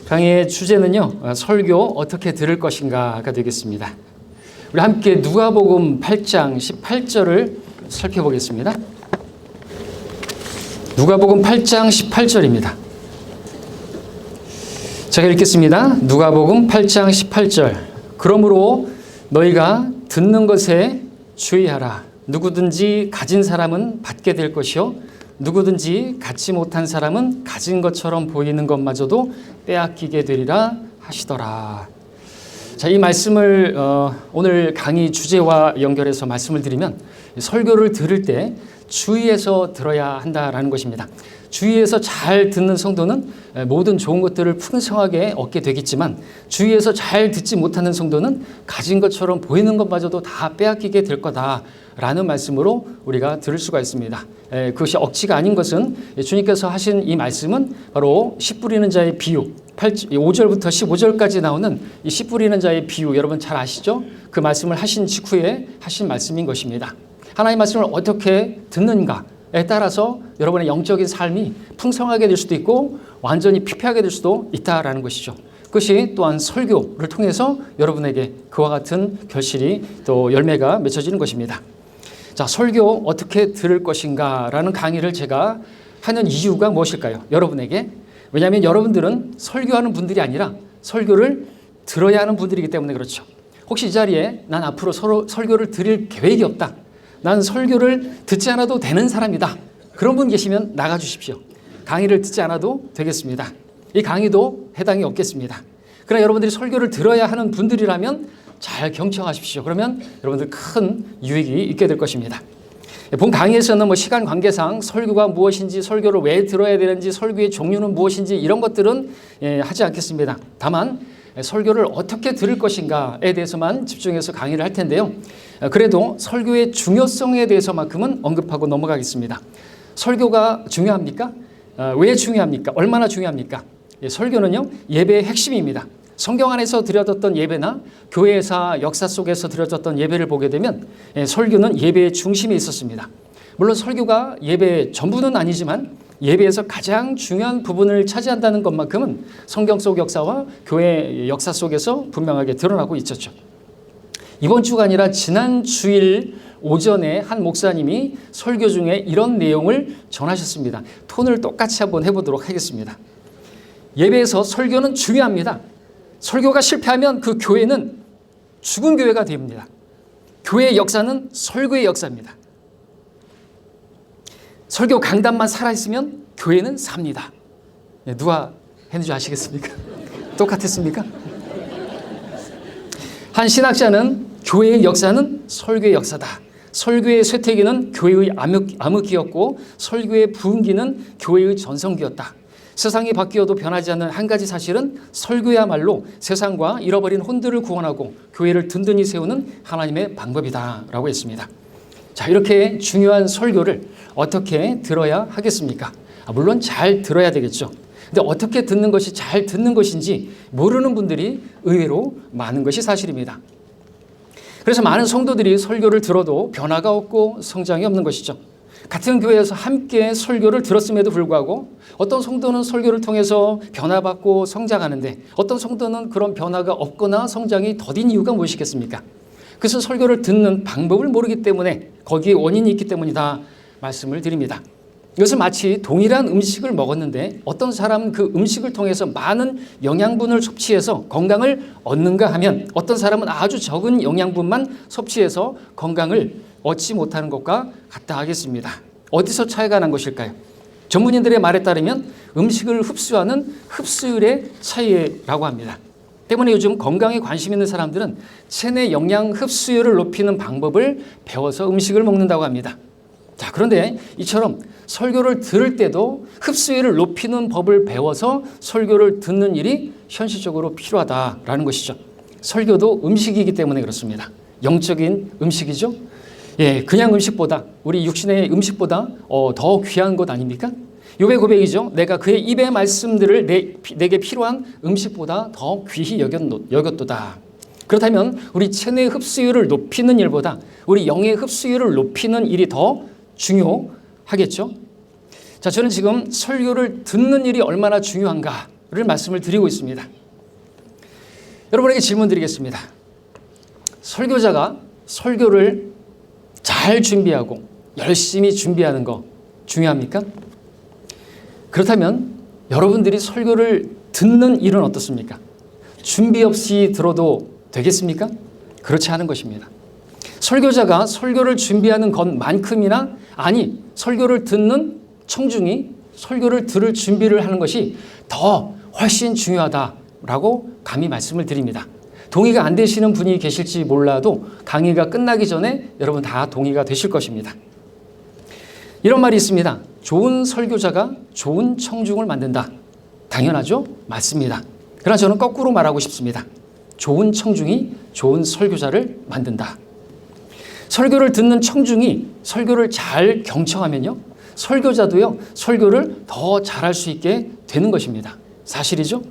강의의 주제는요, 설교 어떻게 들을 것인가가 되겠습니다. 우리 함께 누가복음 8장 18절을 살펴보겠습니다. 누가복음 8장 18절입니다. 제가 읽겠습니다. 누가복음 8장 18절. 그러므로 너희가 듣는 것에 주의하라. 누구든지 가진 사람은 받게 될 것이요 누구든지 갖지 못한 사람은 가진 것처럼 보이는 것마저도 빼앗기게 되리라 하시더라. 자, 이 말씀을 오늘 강의 주제와 연결해서 말씀을 드리면 설교를 들을 때 주의해서 들어야 한다라는 것입니다. 주의해서 잘 듣는 성도는 모든 좋은 것들을 풍성하게 얻게 되겠지만 주의해서 잘 듣지 못하는 성도는 가진 것처럼 보이는 것마저도 다 빼앗기게 될 거다라는 말씀으로 우리가 들을 수가 있습니다. 그것이 억지가 아닌 것은 주님께서 하신 이 말씀은 바로 씨 뿌리는 자의 비유 5절부터 15절까지 나오는 이 씨 뿌리는 자의 비유, 여러분 잘 아시죠? 그 말씀을 하신 직후에 하신 말씀인 것입니다. 하나님의 말씀을 어떻게 듣는가에 따라서 여러분의 영적인 삶이 풍성하게 될 수도 있고 완전히 피폐하게 될 수도 있다라는 것이죠. 그것이 또한 설교를 통해서 여러분에게 그와 같은 결실이 또 열매가 맺혀지는 것입니다. 자, 설교 어떻게 들을 것인가 라는 강의를 제가 하는 이유가 무엇일까요? 여러분에게. 왜냐하면 여러분들은 설교하는 분들이 아니라 설교를 들어야 하는 분들이기 때문에 그렇죠. 혹시 이 자리에 난 앞으로 설교를 드릴 계획이 없다. 난 설교를 듣지 않아도 되는 사람이다. 그런 분 계시면 나가주십시오. 강의를 듣지 않아도 되겠습니다. 이 강의도 해당이 없겠습니다. 그러나 여러분들이 설교를 들어야 하는 분들이라면 잘 경청하십시오. 그러면 여러분들 큰 유익이 있게 될 것입니다. 본 강의에서는 시간 관계상 설교가 무엇인지, 설교를 왜 들어야 되는지, 설교의 종류는 무엇인지 이런 것들은 하지 않겠습니다. 다만 설교를 어떻게 들을 것인가에 대해서만 집중해서 강의를 할 텐데요. 그래도 설교의 중요성에 대해서만큼은 언급하고 넘어가겠습니다. 설교가 중요합니까? 왜 중요합니까? 얼마나 중요합니까? 설교는요, 예배의 핵심입니다. 성경 안에서 드려졌던 예배나 교회사 역사 속에서 드려졌던 예배를 보게 되면 설교는 예배의 중심에 있었습니다. 물론 설교가 예배의 전부는 아니지만 예배에서 가장 중요한 부분을 차지한다는 것만큼은 성경 속 역사와 교회 역사 속에서 분명하게 드러나고 있었죠. 이번 주가 아니라 지난 주일 오전에 한 목사님이 설교 중에 이런 내용을 전하셨습니다. 톤을 똑같이 한번 해보도록 하겠습니다. 예배에서 설교는 중요합니다. 설교가 실패하면 그 교회는 죽은 교회가 됩니다. 교회의 역사는 설교의 역사입니다. 설교 강단만 살아있으면 교회는 삽니다. 누가 했는지 아시겠습니까? 똑같았습니까? 한 신학자는 교회의 역사는 설교의 역사다. 설교의 쇠퇴기는 교회의 암흑기였고 설교의 부흥기는 교회의 전성기였다. 세상이 바뀌어도 변하지 않는 한 가지 사실은 설교야말로 세상과 잃어버린 혼들을 구원하고 교회를 든든히 세우는 하나님의 방법이다라고 했습니다. 자, 이렇게 중요한 설교를 어떻게 들어야 하겠습니까? 물론 잘 들어야 되겠죠. 근데 어떻게 듣는 것이 잘 듣는 것인지 모르는 분들이 의외로 많은 것이 사실입니다. 그래서 많은 성도들이 설교를 들어도 변화가 없고 성장이 없는 것이죠. 같은 교회에서 함께 설교를 들었음에도 불구하고 어떤 성도는 설교를 통해서 변화받고 성장하는데 어떤 성도는 그런 변화가 없거나 성장이 더딘 이유가 무엇이겠습니까? 그래서 설교를 듣는 방법을 모르기 때문에 거기에 원인이 있기 때문이다 말씀을 드립니다. 이것은 마치 동일한 음식을 먹었는데 어떤 사람은 그 음식을 통해서 많은 영양분을 섭취해서 건강을 얻는가 하면 어떤 사람은 아주 적은 영양분만 섭취해서 건강을 얻지 못하는 것과 같다 하겠습니다. 어디서 차이가 난 것일까요? 전문인들의 말에 따르면 음식을 흡수하는 흡수율의 차이라고 합니다. 때문에 요즘 건강에 관심 있는 사람들은 체내 영양 흡수율을 높이는 방법을 배워서 음식을 먹는다고 합니다. 자, 그런데 이처럼 설교를 들을 때도 흡수율을 높이는 법을 배워서 설교를 듣는 일이 현실적으로 필요하다라는 것이죠. 설교도 음식이기 때문에 그렇습니다. 영적인 음식이죠. 그냥 음식보다, 우리 육신의 음식보다 더 귀한 것 아닙니까? 욥의 고백이죠. 내가 그의 입의 말씀들을 내게 필요한 음식보다 더 귀히 여겼도다. 그렇다면 우리 체내 흡수율을 높이는 일보다 우리 영의 흡수율을 높이는 일이 더 중요하겠죠. 자, 저는 지금 설교를 듣는 일이 얼마나 중요한가 말씀을 드리고 있습니다. 여러분에게 질문 드리겠습니다. 설교자가 설교를 잘 준비하고 열심히 준비하는 거 중요합니까? 그렇다면 여러분들이 설교를 듣는 일은 어떻습니까? 준비 없이 들어도 되겠습니까? 그렇지 않은 것입니다. 설교자가 설교를 준비하는 것만큼이나 아니 설교를 듣는 청중이 설교를 들을 준비를 하는 것이 더 훨씬 중요하다라고 감히 말씀을 드립니다. 동의가 안 되시는 분이 계실지 몰라도 강의가 끝나기 전에 여러분 다 동의가 되실 것입니다. 이런 말이 있습니다. 좋은 설교자가 좋은 청중을 만든다. 당연하죠? 맞습니다. 그러나 저는 거꾸로 말하고 싶습니다. 좋은 청중이 좋은 설교자를 만든다. 설교를 듣는 청중이 설교를 잘 경청하면요, 설교자도요, 설교를 더 잘할 수 있게 되는 것입니다. 사실이죠?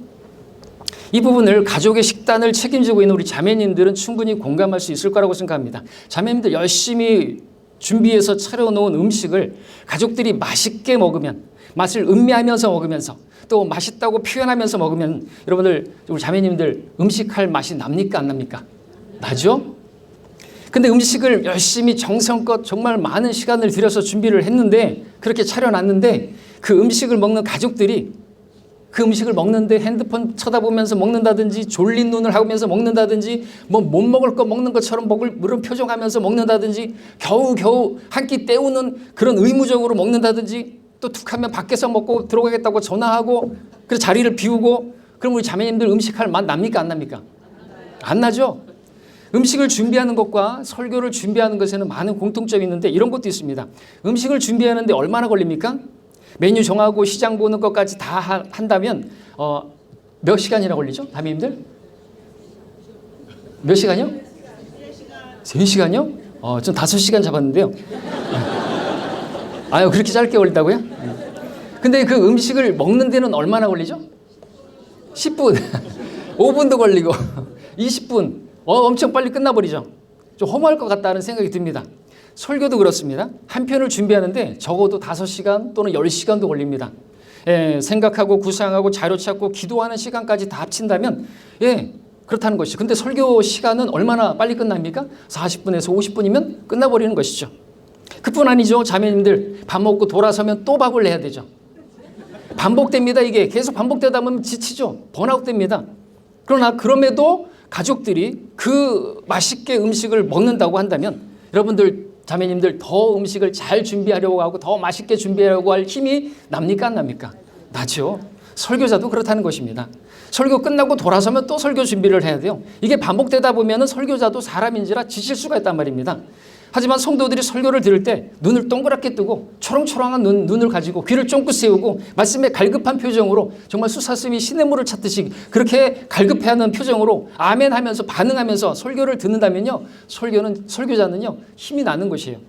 이 부분을 가족의 식단을 책임지고 있는 우리 자매님들은 충분히 공감할 수 있을 거라고 생각합니다. 자매님들 열심히 준비해서 차려놓은 음식을 가족들이 맛있게 먹으면, 맛을 음미하면서 먹으면서 또 맛있다고 표현하면서 먹으면 여러분들, 우리 자매님들 음식할 맛이 납니까 안 납니까? 나죠? 근데 음식을 열심히 정성껏 정말 많은 시간을 들여서 준비를 했는데, 그렇게 차려놨는데 그 음식을 먹는 가족들이 그 음식을 먹는데 핸드폰 쳐다보면서 먹는다든지 졸린 눈을 하면서 먹는다든지 뭐 못 먹을 거 먹는 것처럼 그런 표정하면서 먹는다든지 겨우겨우 한 끼 때우는 그런 의무적으로 먹는다든지 또 툭하면 밖에서 먹고 들어가겠다고 전화하고 그래서 자리를 비우고, 그럼 우리 자매님들 음식할 맛 납니까 안 납니까? 안 나죠? 음식을 준비하는 것과 설교를 준비하는 것에는 많은 공통점이 있는데 이런 것도 있습니다. 음식을 준비하는데 얼마나 걸립니까? 메뉴 정하고 시장 보는 것까지 다 한다면 몇 시간이나 걸리죠? 자매님들? 몇 시간이요? 3시간이요? 전 5시간 잡았는데요. 아유, 그렇게 짧게 걸린다고요? 근데 그 음식을 먹는 데는 얼마나 걸리죠? 10분, 5분도 걸리고 20분, 엄청 빨리 끝나버리죠. 좀 허무할 것 같다는 생각이 듭니다. 설교도 그렇습니다. 한 편을 준비하는데 적어도 5시간 또는 10시간도 걸립니다. 생각하고 구상하고 자료 찾고 기도하는 시간까지 다 합친다면 그렇다는 것이죠. 근데 설교 시간은 얼마나 빨리 끝납니까? 40분에서 50분이면 끝나버리는 것이죠. 그뿐 아니죠. 자매님들 밥 먹고 돌아서면 또 밥을 내야 되죠. 반복됩니다. 이게 계속 반복되다 보면 지치죠. 번아웃 됩니다. 그러나 그럼에도 가족들이 그 맛있게 음식을 먹는다고 한다면 여러분들 자매님들 더 음식을 잘 준비하려고 하고 더 맛있게 준비하려고 할 힘이 납니까 안 납니까? 나죠. 설교자도 그렇다는 것입니다. 설교 끝나고 돌아서면 또 설교 준비를 해야 돼요. 이게 반복되다 보면 설교자도 사람인지라 지칠 수가 있단 말입니다. 하지만 성도들이 설교를 들을 때 눈을 동그랗게 뜨고 초롱초롱한 눈을 가지고 귀를 쫑긋 세우고 말씀에 갈급한 표정으로 정말 수사스님이 시냇물을 찾듯이 그렇게 갈급해하는 표정으로 아멘 하면서 반응하면서 설교를 듣는다면요, 설교자는요 힘이 나는 것이에요.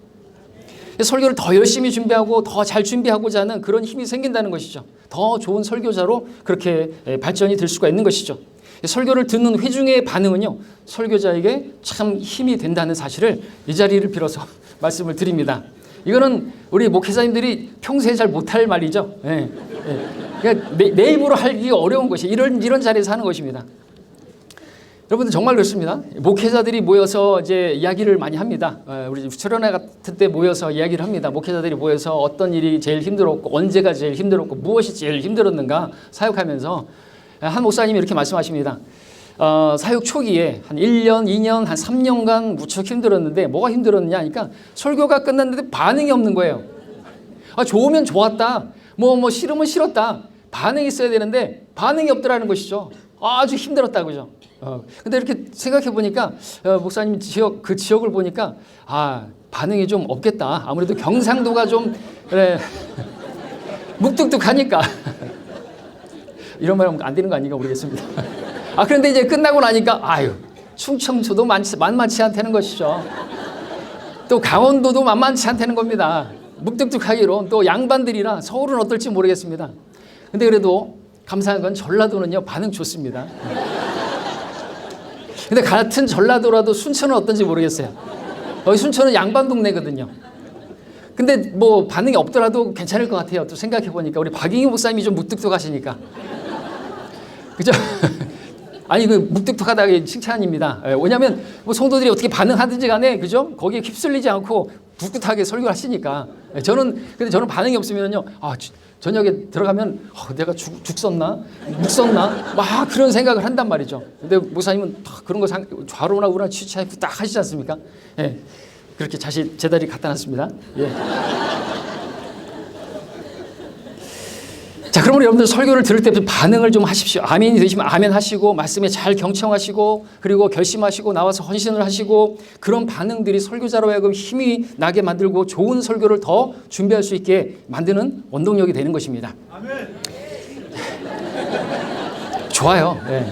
설교를 더 열심히 준비하고 더 잘 준비하고자 하는 그런 힘이 생긴다는 것이죠. 더 좋은 설교자로 그렇게 발전이 될 수가 있는 것이죠. 설교를 듣는 회중의 반응은요, 설교자에게 참 힘이 된다는 사실을 이 자리를 빌어서 말씀을 드립니다. 이거는 우리 목회자님들이 평소에 잘 못할 말이죠. 그러니까 내 입으로 하기 어려운 것이 이런 자리에서 하는 것입니다. 여러분들 정말 그렇습니다. 목회자들이 모여서 이제 이야기를 많이 합니다. 우리 철연회 같은 때 모여서 이야기를 합니다. 목회자들이 모여서 어떤 일이 제일 힘들었고 언제가 제일 힘들었고 무엇이 제일 힘들었는가 사역하면서 한 목사님이 이렇게 말씀하십니다. 사역 초기에 한 1년, 2년, 한 3년간 무척 힘들었는데 뭐가 힘들었느냐 하니까 설교가 끝났는데 반응이 없는 거예요. 좋으면 좋았다. 뭐 싫으면 싫었다. 반응이 있어야 되는데 반응이 없더라는 것이죠. 아주 힘들었다 그죠. 근데 이렇게 생각해 보니까 목사님 그 지역을 보니까 반응이 좀 없겠다. 아무래도 경상도가 좀 그래 묵뚝뚝하니까 이런 말 하면 안 되는 거 아닌가 모르겠습니다. 그런데 이제 끝나고 나니까 충청도도 만만치 않다는 것이죠. 또 강원도도 만만치 않다는 겁니다. 묵뚝뚝하기로 또 양반들이라 서울은 어떨지 모르겠습니다. 근데 그래도 감사한 건 전라도는요 반응 좋습니다. 근데 같은 전라도라도 순천은 어떤지 모르겠어요. 순천은 양반 동네거든요. 근데 뭐 반응이 없더라도 괜찮을 것 같아요. 또 생각해 보니까 우리 박잉희 목사님이 좀 무뚝뚝하시니까. 그죠? 아니, 그 묵뚝뚝하다 칭찬입니다. 왜냐하면 뭐 성도들이 어떻게 반응하든지 간에, 그죠? 거기에 휩쓸리지 않고 꿋꿋하게 설교를 하시니까. 근데 저는 반응이 없으면요, 저녁에 들어가면 내가 죽 썼나? 묵 썼나? 막 그런 생각을 한단 말이죠. 근데 목사님은 그런 거 좌로나 우나 취치하고 딱 하시지 않습니까? 예. 그렇게 제 다리 갖다 놨습니다. 예. 자, 그러면 여러분들 설교를 들을 때 반응을 좀 하십시오. 아멘이 되시면 아멘 하시고, 말씀에 잘 경청하시고, 그리고 결심하시고, 나와서 헌신을 하시고, 그런 반응들이 설교자로 하여금 힘이 나게 만들고 좋은 설교를 더 준비할 수 있게 만드는 원동력이 되는 것입니다. 아멘. 좋아요. 네.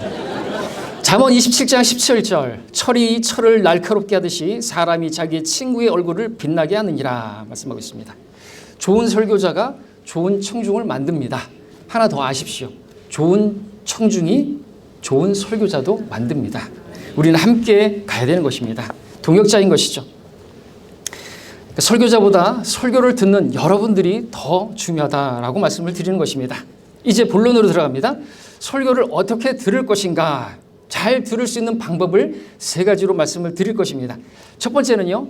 잠언 27장 17절, 철이 철을 날카롭게 하듯이 사람이 자기 친구의 얼굴을 빛나게 하느니라 말씀하고 있습니다. 좋은 설교자가 좋은 청중을 만듭니다. 하나 더 아십시오. 좋은 청중이 좋은 설교자도 만듭니다. 우리는 함께 가야 되는 것입니다. 동역자인 것이죠. 설교자보다 설교를 듣는 여러분들이 더 중요하다라고 말씀을 드리는 것입니다. 이제 본론으로 들어갑니다. 설교를 어떻게 들을 것인가? 잘 들을 수 있는 방법을 3가지로 말씀을 드릴 것입니다. 첫 번째는요,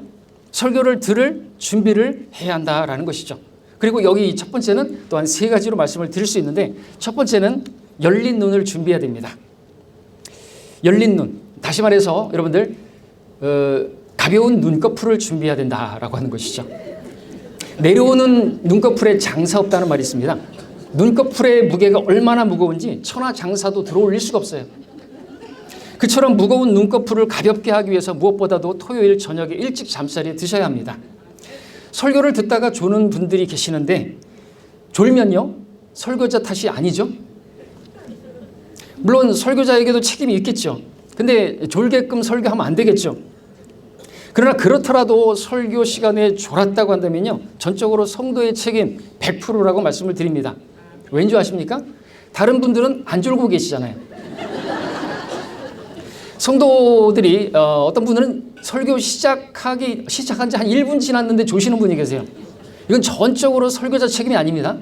설교를 들을 준비를 해야 한다라는 것이죠. 그리고 여기 첫 번째는 또한 3가지로 말씀을 드릴 수 있는데, 첫 번째는 열린 눈을 준비해야 됩니다. 열린 눈. 다시 말해서 여러분들 가벼운 눈꺼풀을 준비해야 된다라고 하는 것이죠. 내려오는 눈꺼풀에 장사 없다는 말이 있습니다. 눈꺼풀의 무게가 얼마나 무거운지 천하장사도 들어올릴 수가 없어요. 그처럼 무거운 눈꺼풀을 가볍게 하기 위해서 무엇보다도 토요일 저녁에 일찍 잠자리에 드셔야 합니다. 설교를 듣다가 조는 분들이 계시는데, 졸면요, 설교자 탓이 아니죠. 물론 설교자에게도 책임이 있겠죠. 근데 졸게끔 설교하면 안 되겠죠. 그러나 그렇더라도 설교 시간에 졸았다고 한다면요, 전적으로 성도의 책임 100%라고 말씀을 드립니다. 왠지 아십니까? 다른 분들은 안 졸고 계시잖아요. 성도들이 어떤 분들은 설교 시작한 지 한 1분 지났는데 조시는 분이 계세요. 이건 전적으로 설교자 책임이 아닙니다.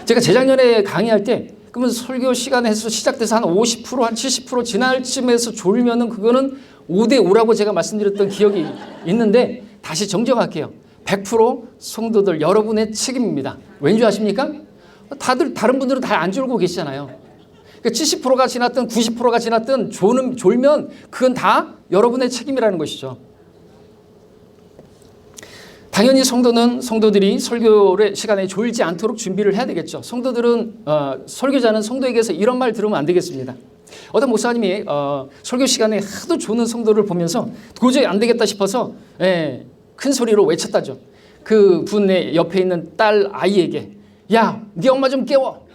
제가 재작년에 강의할 때, 그러면 설교 시간에서 시작돼서 한 50%, 한 70% 지날 쯤에서 졸면은 그거는 5대5라고 제가 말씀드렸던 기억이 있는데, 다시 정정할게요. 100% 성도들 여러분의 책임입니다. 왠지 아십니까? 다른 분들은 다 안 졸고 계시잖아요. 70%가 지났든 90%가 지났든 졸면 그건 다 여러분의 책임이라는 것이죠. 당연히 성도들이 설교의 시간에 졸지 않도록 준비를 해야 되겠죠. 설교자는 성도에게서 이런 말 들으면 안 되겠습니다. 어떤 목사님이 설교 시간에 하도 조는 성도를 보면서 도저히 안 되겠다 싶어서 큰 소리로 외쳤다죠. 그 분의 옆에 있는 딸 아이에게, 야, 네 엄마 좀 깨워.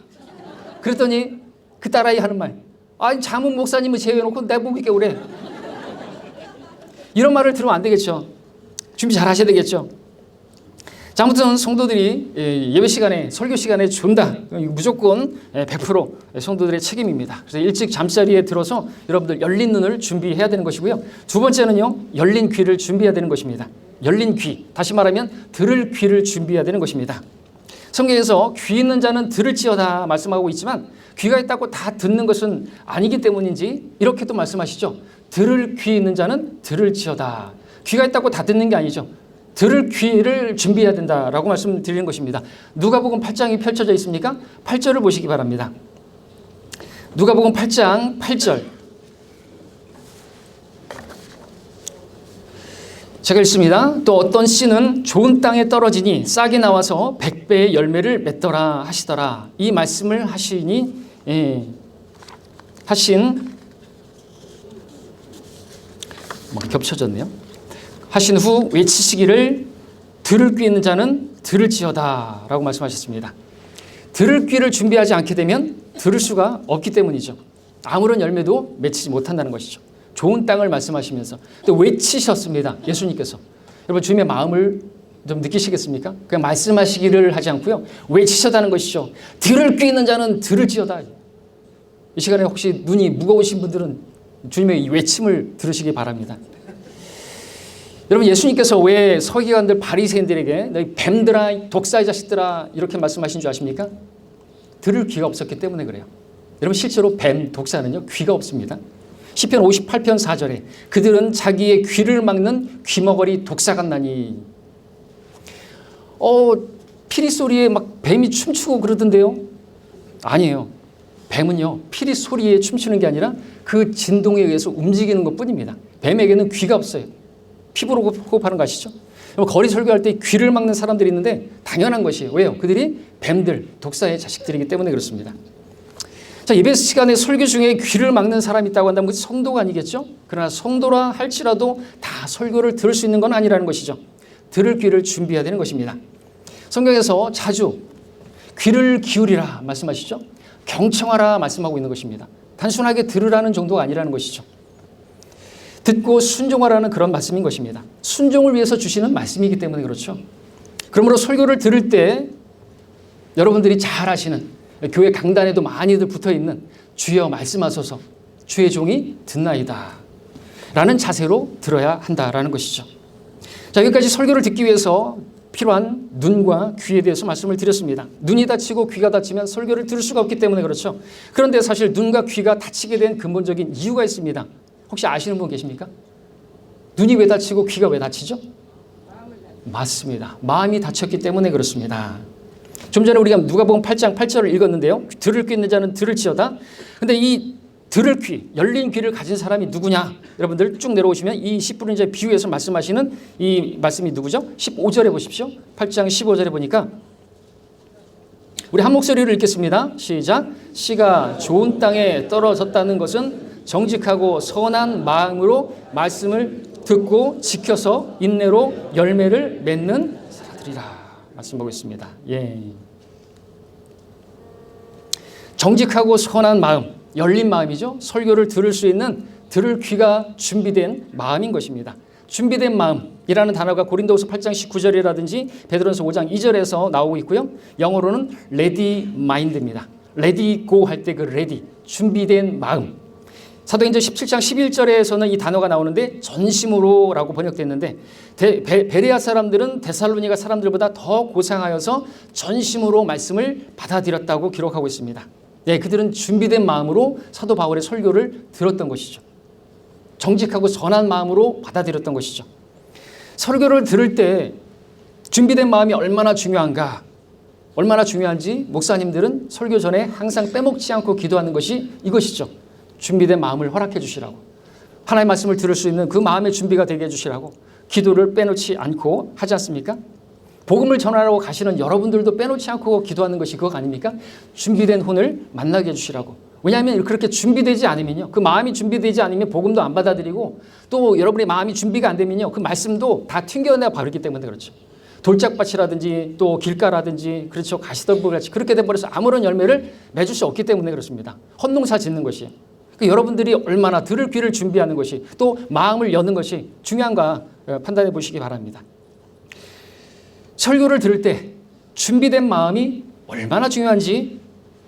그랬더니 그 딸아이 하는 말, 아니 잠은 목사님을 제외해놓고 내 보고 깨우래. 이런 말을 들으면 안 되겠죠. 준비 잘 하셔야 되겠죠. 자, 아무튼 성도들이 예배 시간에, 설교 시간에 존다. 무조건 100% 성도들의 책임입니다. 그래서 일찍 잠자리에 들어서 여러분들 열린 눈을 준비해야 되는 것이고요. 두 번째는요, 열린 귀를 준비해야 되는 것입니다. 열린 귀, 다시 말하면 들을 귀를 준비해야 되는 것입니다. 성경에서 귀 있는 자는 들을지어다 말씀하고 있지만, 귀가 있다고 다 듣는 것은 아니기 때문인지 이렇게도 말씀하시죠. 들을 귀 있는 자는 들을지어다. 귀가 있다고 다 듣는 게 아니죠. 들을 귀를 준비해야 된다라고 말씀드리는 것입니다. 누가복음 8장이 펼쳐져 있습니까? 8절을 보시기 바랍니다. 누가복음 8장 8절. 제가 읽습니다. 또 어떤 씨는 좋은 땅에 떨어지니 싹이 나와서 100배의 열매를 맺더라 하시더라. 이 말씀을 하신 겹쳐졌네요. 하신 후 외치시기를 들을 귀 있는 자는 들을지어다 라고 말씀하셨습니다. 들을 귀를 준비하지 않게 되면 들을 수가 없기 때문이죠. 아무런 열매도 맺히지 못한다는 것이죠. 좋은 땅을 말씀하시면서 또 외치셨습니다. 예수님께서. 여러분 주님의 마음을 좀 느끼시겠습니까? 그냥 말씀하시기를 하지 않고요, 외치셨다는 것이죠. 들을 귀 있는 자는 들을지어다. 이 시간에 혹시 눈이 무거우신 분들은 주님의 이 외침을 들으시기 바랍니다. 여러분 예수님께서 왜 서기관들 바리새인들에게 너희 뱀들아 독사의 자식들아 이렇게 말씀하신 줄 아십니까? 들을 귀가 없었기 때문에 그래요. 여러분 실제로 뱀, 독사는요 귀가 없습니다. 시편 58편 4절에 그들은 자기의 귀를 막는 귀머거리 독사 같나니. 피리 소리에 막 뱀이 춤추고 그러던데요. 아니에요. 뱀은요 피리 소리에 춤추는 게 아니라 그 진동에 의해서 움직이는 것뿐입니다. 뱀에게는 귀가 없어요. 피부로 호흡하는 거 아시죠? 거리 설교할 때 귀를 막는 사람들이 있는데 당연한 것이에요. 왜요? 그들이 뱀들, 독사의 자식들이기 때문에 그렇습니다. 자, 예배 시간에 설교 중에 귀를 막는 사람이 있다고 한다면 그것이 성도가 아니겠죠? 그러나 성도라 할지라도 다 설교를 들을 수 있는 건 아니라는 것이죠. 들을 귀를 준비해야 되는 것입니다. 성경에서 자주 귀를 기울이라 말씀하시죠. 경청하라 말씀하고 있는 것입니다. 단순하게 들으라는 정도가 아니라는 것이죠. 듣고 순종하라는 그런 말씀인 것입니다. 순종을 위해서 주시는 말씀이기 때문에 그렇죠. 그러므로 설교를 들을 때 여러분들이 잘 아시는 교회 강단에도 많이들 붙어있는 주여 말씀하소서 주의 종이 듣나이다 라는 자세로 들어야 한다라는 것이죠. 자, 여기까지 설교를 듣기 위해서 필요한 눈과 귀에 대해서 말씀을 드렸습니다. 눈이 다치고 귀가 다치면 설교를 들을 수가 없기 때문에 그렇죠. 그런데 사실 눈과 귀가 다치게 된 근본적인 이유가 있습니다. 혹시 아시는 분 계십니까? 눈이 왜 다치고 귀가 왜 다치죠? 맞습니다. 마음이 다쳤기 때문에 그렇습니다. 좀 전에 우리가 누가복음 8장 8절을 읽었는데요. 들을 귀 있는 자는 들을지어다. 근데 이 들을 귀, 열린 귀를 가진 사람이 누구냐? 여러분들 쭉 내려오시면 이 10분의 비유에서 말씀하시는 이 말씀이 누구죠? 15절에 보십시오. 8장 15절에 보니까 우리 한 목소리로 읽겠습니다. 시작. 씨가 좋은 땅에 떨어졌다는 것은 정직하고 선한 마음으로 말씀을 듣고 지켜서 인내로 열매를 맺는 사람들이라 말씀하고 있습니다. 예. 정직하고 선한 마음, 열린 마음이죠. 설교를 들을 수 있는 들을 귀가 준비된 마음인 것입니다. 준비된 마음이라는 단어가 고린도후서 8장 19절이라든지 베드로전서 5장 2절에서 나오고 있고요. 영어로는 ready mind입니다. ready go 할 때 그 ready, 준비된 마음. 사도행전 17장 11절에서는 이 단어가 나오는데 전심으로 라고 번역됐는데 베레아 사람들은 데살로니가 사람들보다 더 고상하여서 전심으로 말씀을 받아들였다고 기록하고 있습니다. 네, 그들은 준비된 마음으로 사도 바울의 설교를 들었던 것이죠. 정직하고 선한 마음으로 받아들였던 것이죠. 설교를 들을 때 준비된 마음이 얼마나 중요한가, 얼마나 중요한지 목사님들은 설교 전에 항상 빼먹지 않고 기도하는 것이 이것이죠. 준비된 마음을 허락해 주시라고. 하나님의 말씀을 들을 수 있는 그 마음의 준비가 되게 해주시라고 기도를 빼놓지 않고 하지 않습니까? 복음을 전하라고 가시는 여러분들도 빼놓지 않고 기도하는 것이 그거 아닙니까? 준비된 혼을 만나게 해주시라고. 왜냐하면 그렇게 준비되지 않으면요, 그 마음이 준비되지 않으면 복음도 안 받아들이고 또 여러분의 마음이 준비가 안 되면요, 그 말씀도 다 튕겨내 버리기 때문에 그렇죠. 돌짝밭이라든지 또 길가라든지 그렇죠, 가시덤불같이 그렇게 돼버려서 아무런 열매를 맺을 수 없기 때문에 그렇습니다. 헛농사 짓는 것이에요. 그러니까 여러분들이 얼마나 들을 귀를 준비하는 것이 또 마음을 여는 것이 중요한가 판단해 보시기 바랍니다. 설교를 들을 때 준비된 마음이 얼마나 중요한지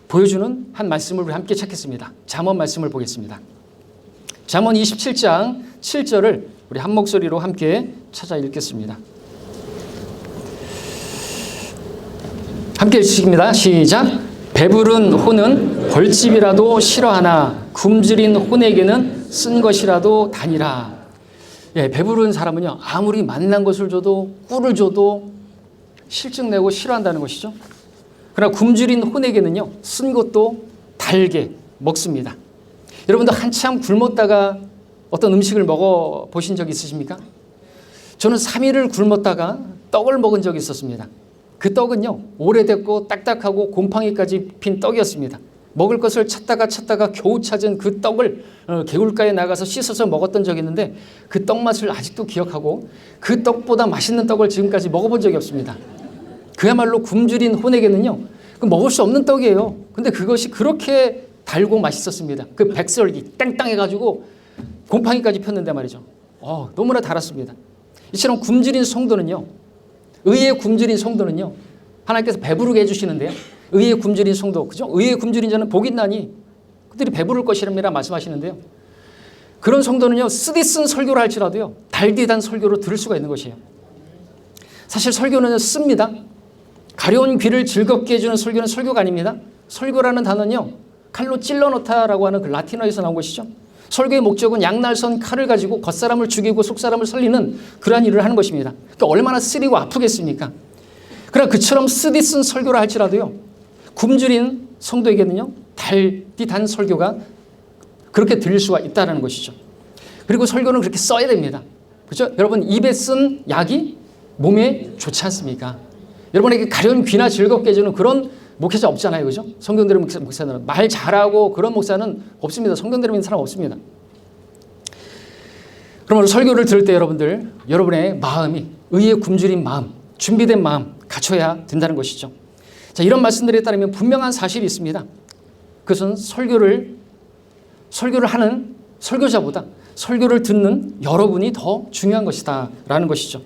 보여주는 한 말씀을 우리 함께 찾겠습니다. 잠언 말씀을 보겠습니다. 잠언 27장 7절을 우리 한 목소리로 함께 찾아 읽겠습니다. 함께 읽습니다. 시작. 배부른 혼은 벌집이라도 싫어하나 굶주린 혼에게는 쓴 것이라도 다니라. 예, 배부른 사람은요, 아무리 맛난 것을 줘도 꿀을 줘도 실증내고 싫어한다는 것이죠. 그러나 굶주린 혼에게는요, 쓴 것도 달게 먹습니다. 여러분도 한참 굶었다가 어떤 음식을 먹어보신 적 있으십니까? 저는 3일을 굶었다가 떡을 먹은 적이 있었습니다. 그 떡은요, 오래됐고 딱딱하고 곰팡이까지 핀 떡이었습니다. 먹을 것을 찾다가 겨우 찾은 그 떡을 개울가에 나가서 씻어서 먹었던 적이 있는데 그 떡 맛을 아직도 기억하고 그 떡보다 맛있는 떡을 지금까지 먹어본 적이 없습니다. 그야말로 굶주린 혼에게는요, 그 먹을 수 없는 떡이에요. 근데 그것이 그렇게 달고 맛있었습니다. 그 백설기 땡땅해가지고 곰팡이까지 폈는데 말이죠. 너무나 달았습니다. 이처럼 굶주린 성도는요, 의의 굶주린 성도는요, 하나님께서 배부르게 해주시는데요. 의의 굶주린 성도, 그죠? 의의 굶주린 자는 복이 있나니 그들이 배부를 것이랍니다 말씀하시는데요. 그런 성도는요, 쓰디쓴 설교를 할지라도요, 달디단 설교로 들을 수가 있는 것이에요. 사실 설교는 씁니다. 가려운 귀를 즐겁게 해주는 설교는 설교가 아닙니다. 설교라는 단어는요, 칼로 찔러 넣다라고 하는 그 라틴어에서 나온 것이죠. 설교의 목적은 양날선 칼을 가지고 겉사람을 죽이고 속사람을 살리는 그러한 일을 하는 것입니다. 그러니까 얼마나 쓰리고 아프겠습니까? 그러나 그처럼 쓰디쓴 설교를 할지라도요, 굶주린 성도에게는요, 달디 단 설교가 그렇게 들릴 수가 있다는 것이죠. 그리고 설교는 그렇게 써야 됩니다. 그렇죠? 여러분, 입에 쓴 약이 몸에 좋지 않습니까? 여러분에게 가려운 귀나 즐겁게 해주는 그런 목회자 없잖아요. 그죠? 성경대로 목사들은 말 잘하고 그런 목사는 없습니다. 성경대로 믿는 사람 없습니다. 그러므로 설교를 들을 때 여러분의 마음이 의에 굶주린 마음, 준비된 마음 갖춰야 된다는 것이죠. 자, 이런 말씀들에 따르면 분명한 사실이 있습니다. 그것은 설교를 하는 설교자보다 설교를 듣는 여러분이 더 중요한 것이다 라는 것이죠.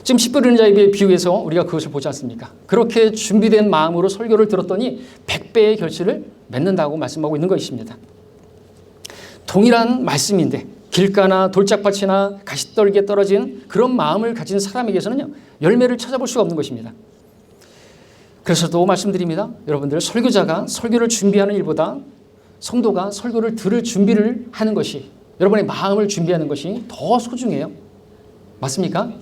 지금 씨 뿌리는 자의 비유에서 우리가 그것을 보지 않습니까? 그렇게 준비된 마음으로 설교를 들었더니 100배의 결실을 맺는다고 말씀하고 있는 것입니다. 동일한 말씀인데 길가나 돌짝밭이나 가시떨기에 떨어진 그런 마음을 가진 사람에게서는요, 열매를 찾아볼 수가 없는 것입니다. 그래서 또 말씀드립니다. 여러분들, 설교자가 설교를 준비하는 일보다 성도가 설교를 들을 준비를 하는 것이, 여러분의 마음을 준비하는 것이 더 소중해요. 맞습니까?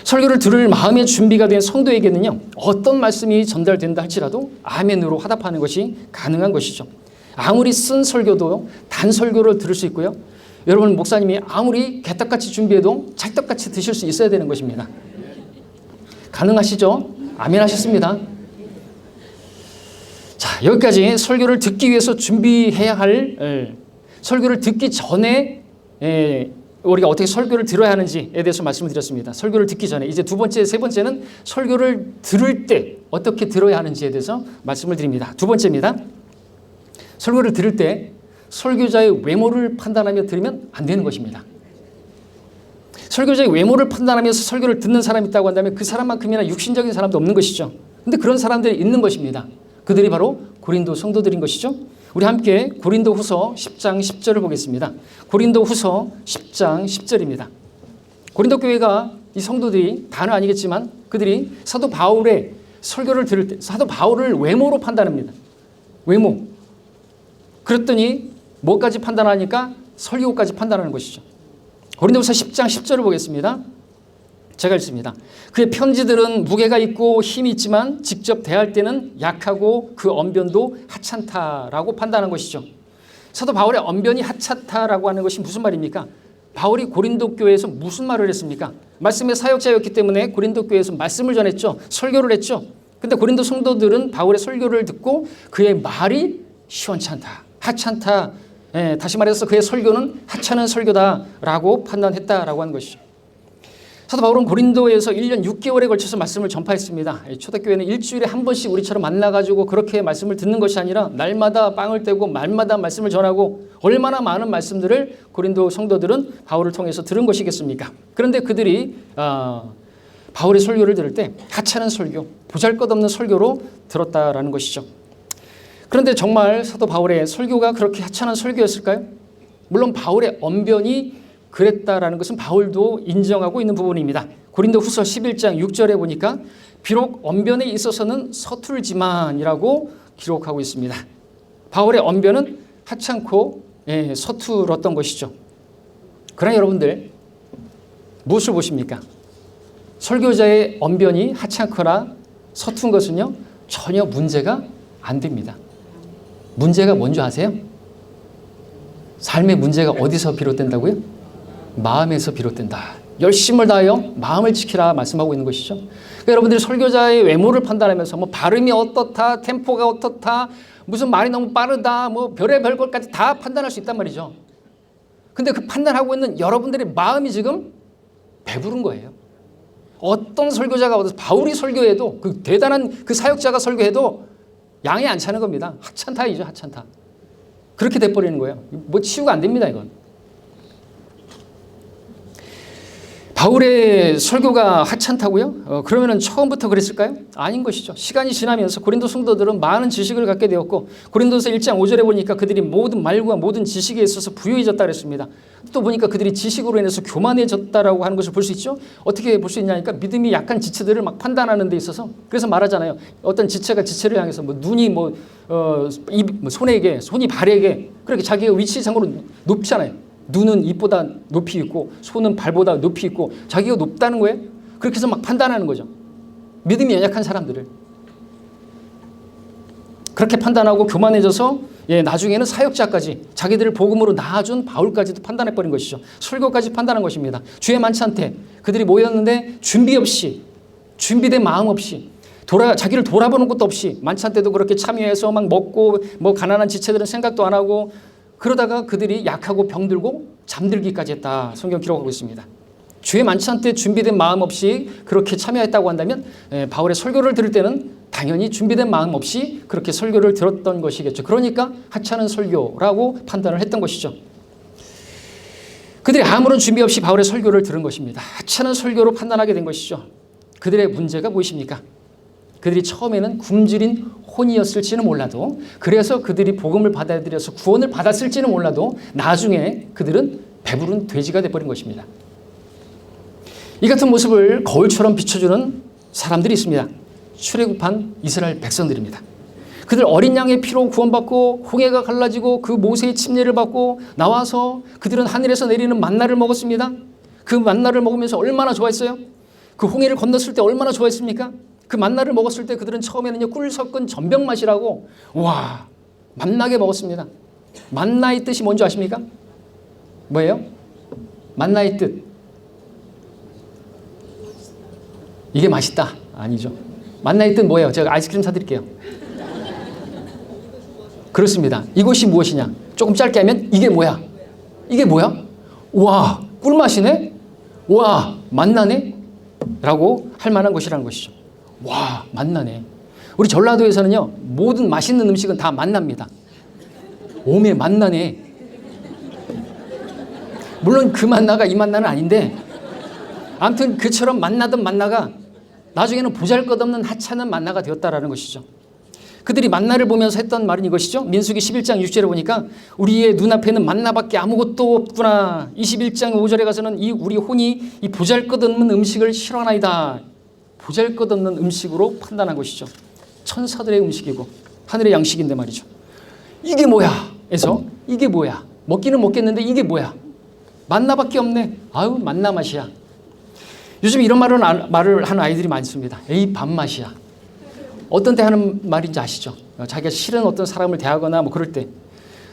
설교를 들을 마음의 준비가 된 성도에게는요, 어떤 말씀이 전달된다 할지라도 아멘으로 화답하는 것이 가능한 것이죠. 아무리 쓴 설교도 단 설교를 들을 수 있고요, 여러분 목사님이 아무리 개떡같이 준비해도 찰떡같이 드실 수 있어야 되는 것입니다. 가능하시죠? 아멘 하셨습니다. 자, 여기까지 설교를 듣기 위해서 준비해야 할, 설교를 듣기 전에 우리가 어떻게 설교를 들어야 하는지에 대해서 말씀을 드렸습니다. 설교를 듣기 전에. 이제 두 번째, 세 번째는 설교를 들을 때 어떻게 들어야 하는지에 대해서 말씀을 드립니다. 두 번째입니다. 설교를 들을 때 설교자의 외모를 판단하며 들으면 안 되는 것입니다. 설교자의 외모를 판단하면서 설교를 듣는 사람이 있다고 한다면 그 사람만큼이나 육신적인 사람도 없는 것이죠. 그런데 그런 사람들이 있는 것입니다. 그들이 바로 고린도 성도들인 것이죠. 우리 함께 고린도 후서 10장 10절을 보겠습니다. 고린도 후서 10장 10절입니다. 고린도 교회가 이 성도들이 다는 아니겠지만 그들이 사도 바울의 설교를 들을 때 사도 바울을 외모로 판단합니다. 외모. 그랬더니 뭐까지 판단하니까 설교까지 판단하는 것이죠. 고린도후서 10장 10절을 보겠습니다. 제가 읽습니다. 그의 편지들은 무게가 있고 힘이 있지만 직접 대할 때는 약하고 그 언변도 하찮다라고 판단한 것이죠. 사도 바울의 언변이 하찮다라고 하는 것이 무슨 말입니까? 바울이 고린도 교회에서 무슨 말을 했습니까? 말씀의 사역자였기 때문에 고린도 교회에서 말씀을 전했죠. 설교를 했죠. 근데 고린도 성도들은 바울의 설교를 듣고 그의 말이 시원치 않다, 하찮다, 다시 말해서 그의 설교는 하찮은 설교다라고 판단했다라고 하는 것이죠. 사도 바울은 고린도에서 1년 6개월에 걸쳐서 말씀을 전파했습니다. 초대교회는 일주일에 한 번씩 우리처럼 만나가지고 그렇게 말씀을 듣는 것이 아니라 날마다 빵을 떼고 말마다 말씀을 전하고 얼마나 많은 말씀들을 고린도 성도들은 바울을 통해서 들은 것이겠습니까? 그런데 그들이 바울의 설교를 들을 때 하찮은 설교, 보잘것없는 설교로 들었다라는 것이죠. 그런데 정말 사도 바울의 설교가 그렇게 하찮은 설교였을까요? 물론 바울의 언변이 그랬다라는 것은 바울도 인정하고 있는 부분입니다. 고린도 후서 11장 6절에 보니까 비록 언변에 있어서는 서툴지만이라고 기록하고 있습니다. 바울의 언변은 하찮고 서툴었던 것이죠. 그러나 여러분들 무엇을 보십니까? 설교자의 언변이 하찮거나 서툰 것은요, 전혀 문제가 안 됩니다. 문제가 뭔지 아세요? 삶의 문제가 어디서 비롯된다고요? 마음에서 비롯된다. 열심을 다하여 마음을 지키라 말씀하고 있는 것이죠. 그러니까 여러분들이 설교자의 외모를 판단하면서 뭐 발음이 어떻다, 템포가 어떻다, 무슨 말이 너무 빠르다, 뭐 별의별 것까지 다 판단할 수 있단 말이죠. 근데 그 판단하고 있는 여러분들의 마음이 지금 배부른 거예요. 어떤 설교자가 어디서 바울이 설교해도 그 대단한 그 사역자가 설교해도 양이 안 차는 겁니다. 하찮다이죠, 하찮다. 그렇게 돼버리는 거예요. 뭐 치유가 안 됩니다, 이건. 바울의 설교가 하찮다고요? 그러면 처음부터 그랬을까요? 아닌 것이죠. 시간이 지나면서 고린도 성도들은 많은 지식을 갖게 되었고 고린도서 1장 5절에 보니까 그들이 모든 말과 모든 지식에 있어서 부유해졌다 그랬습니다. 또 보니까 그들이 지식으로 인해서 교만해졌다라고 하는 것을 볼 수 있죠. 어떻게 볼 수 있냐니까 믿음이 약한 지체들을 막 판단하는 데 있어서 그래서 말하잖아요. 어떤 지체가 지체를 향해서 뭐 눈이 손에게 손이 발에게 그렇게 자기가 위치상으로 높잖아요. 눈은 입보다 높이 있고 손은 발보다 높이 있고 자기가 높다는 거예요. 그렇게 해서 막 판단하는 거죠. 믿음이 연약한 사람들을 그렇게 판단하고 교만해져서 나중에는 사역자까지 자기들을 복음으로 낳아준 바울까지도 판단해버린 것이죠. 설교까지 판단한 것입니다. 주의 만찬 때 그들이 모였는데 준비 없이 준비된 마음 없이 자기를 돌아보는 것도 없이 만찬 때도 그렇게 참여해서 막 먹고 뭐 가난한 지체들은 생각도 안 하고 그러다가 그들이 약하고 병들고 잠들기까지 했다. 성경 기록하고 있습니다. 주의 만찬 때 준비된 마음 없이 그렇게 참여했다고 한다면 바울의 설교를 들을 때는 당연히 준비된 마음 없이 그렇게 설교를 들었던 것이겠죠. 그러니까 하찮은 설교라고 판단을 했던 것이죠. 그들이 아무런 준비 없이 바울의 설교를 들은 것입니다. 하찮은 설교로 판단하게 된 것이죠. 그들의 문제가 무엇입니까? 그들이 처음에는 굶주린 혼이었을지는 몰라도 그래서 그들이 복음을 받아들여서 구원을 받았을지는 몰라도 나중에 그들은 배부른 돼지가 돼버린 것입니다. 이 같은 모습을 거울처럼 비춰주는 사람들이 있습니다. 출애굽한 이스라엘 백성들입니다. 그들 어린 양의 피로 구원받고 홍해가 갈라지고 그 모세의 침례를 받고 나와서 그들은 하늘에서 내리는 만나를 먹었습니다. 그 만나를 먹으면서 얼마나 좋아했어요? 그 홍해를 건넜을 때 얼마나 좋아했습니까? 그 만나를 먹었을 때 그들은 처음에는요 꿀 섞은 전병 맛이라고 와 만나게 먹었습니다. 만나의 뜻이 뭔지 아십니까? 뭐예요? 만나의 뜻 이게 맛있다 아니죠. 만나의 뜻 뭐예요? 제가 아이스크림 사드릴게요. 그렇습니다. 이것이 무엇이냐? 조금 짧게 하면 이게 뭐야? 이게 뭐야? 와 꿀맛이네? 와 만나네? 라고 할 만한 것이라는 것이죠. 와 만나네. 우리 전라도에서는요 모든 맛있는 음식은 다 만납니다. 오메 만나네. 물론 그 만나가 이 만나는 아닌데 아무튼 그처럼 만나던 만나가 나중에는 보잘것없는 하찮은 만나가 되었다라는 것이죠. 그들이 만나를 보면서 했던 말은 이것이죠. 민수기 11장 6절에 보니까 우리의 눈앞에는 만나밖에 아무것도 없구나. 21장 5절에 가서는 우리 혼이 이 보잘것없는 음식을 싫어하나이다. 보잘것없는 음식으로 판단한 것이죠. 천사들의 음식이고 하늘의 양식인데 말이죠. 이게 뭐야? 해서 이게 뭐야? 먹기는 먹겠는데 이게 뭐야? 만나밖에 없네. 아유 만나 맛이야. 요즘 이런 말을 하는 아이들이 많습니다. 에이 밥맛이야. 어떤 때 하는 말인지 아시죠? 자기가 싫은 어떤 사람을 대하거나 뭐 그럴 때.